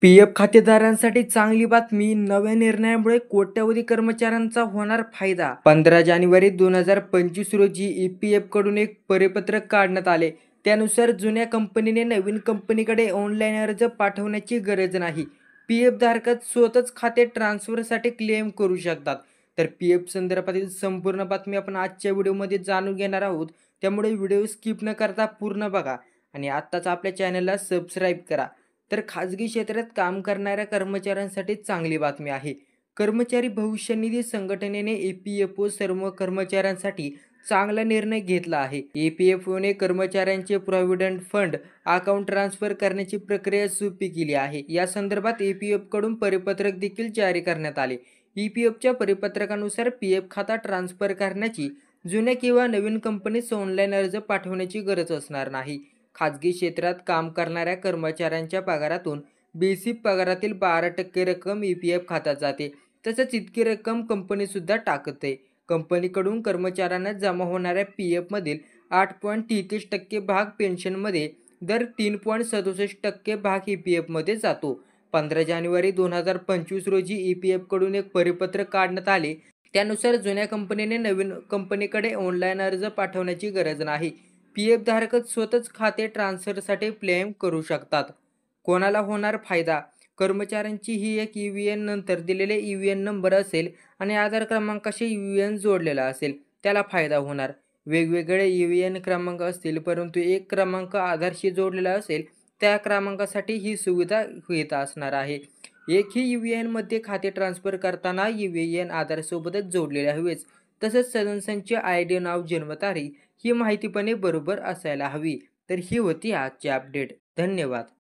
PF खातेदारांसाठी चांगली बातमी. नव्या निर्णयामुळे कोट्यवधी कर्मचाऱ्यांचा होणार फायदा. 15 जानेवारी 2025 रोजी ई-पी-एफकडून एक परिपत्रक काढण्यात आले. त्यानुसार जुन्या कंपनीने नवीन कंपनीकडे ऑनलाईन अर्ज पाठवण्याची गरज नाही. पी-एफ धारक स्वतःच खाते ट्रान्सफरसाठी क्लेम करू शकतात. तर पी-एफ संदर्भातील संपूर्ण बातमी आपण आजच्या व्हिडिओमध्ये जाणून घेणार आहोत. त्यामुळे व्हिडिओ स्किप न करता पूर्ण बघा आणि आत्ताच आपल्या चॅनलला सबस्क्राईब करा. तर खाजगी क्षेत्रात काम करणाऱ्या कर्मचाऱ्यांसाठी चांगली बातमी आहे. कर्मचारी भविष्य निधी संघटनेने ई-पी-एफ-ओ सर्व कर्मचाऱ्यांसाठी चांगला निर्णय घेतला आहे. ई-पी-एफ-ओने कर्मचाऱ्यांचे प्रॉव्हिडंट फंड अकाउंट ट्रान्सफर करण्याची प्रक्रिया सोपी केली आहे. या संदर्भात ई-पी-एफकडून परिपत्रक देखील जारी करण्यात आले. ई-पी-एफच्या परिपत्रकानुसार पी-एफ खाता ट्रान्सफर करण्याची जुन्या किंवा नवीन कंपनीस ऑनलाईन अर्ज पाठवण्याची गरज असणार नाही. खाजगी क्षेत्रात काम करणाऱ्या कर्मचाऱ्यांच्या पगारातून बेसिक पगारातील 12% रक्कम ई-पी-एफ खात्यात जाते. तसंच इतकी रक्कम कंपनीसुद्धा टाकते. कंपनीकडून कर्मचाऱ्यांना जमा होणाऱ्या पी-एफमधील 8.33% भाग पेन्शनमध्ये, दर 3.67% भाग ई-पी-एफमध्ये जातो. 15 जानेवारी 2025 रोजी ई-पी-एफकडून एक परिपत्रक काढण्यात आले. त्यानुसार जुन्या कंपनीने नवीन कंपनीकडे ऑनलाईन अर्ज पाठवण्याची गरज नाही. पी-एफ धारकच स्वतःच खाते ट्रान्सफरसाठी क्लेम करू शकतात. कोणाला होणार फायदा? कर्मचाऱ्यांची ही एक ई-व्ही-एन नंतर दिलेले ई-व्ही-एन नंबर असेल आणि आधार क्रमांकाशी ई-व्ही-एन जोडलेला असेल त्याला फायदा होणार. वेगवेगळे ई-व्ही-एन क्रमांक असतील परंतु एक क्रमांक आधारशी जोडलेला असेल त्या क्रमांकासाठी ही सुविधा येत असणार आहे. एकही ई-व्ही-एनमध्ये खाते ट्रान्सफर करताना ई-व्ही-एन आधारसोबतच जोडलेले हवेच. तसंच सदस्यांचे आय-डी, नाव, जन्मतारीख ही माहिती पण बरोबर असायला हवी. तर ही होती आजची अपडेट. धन्यवाद.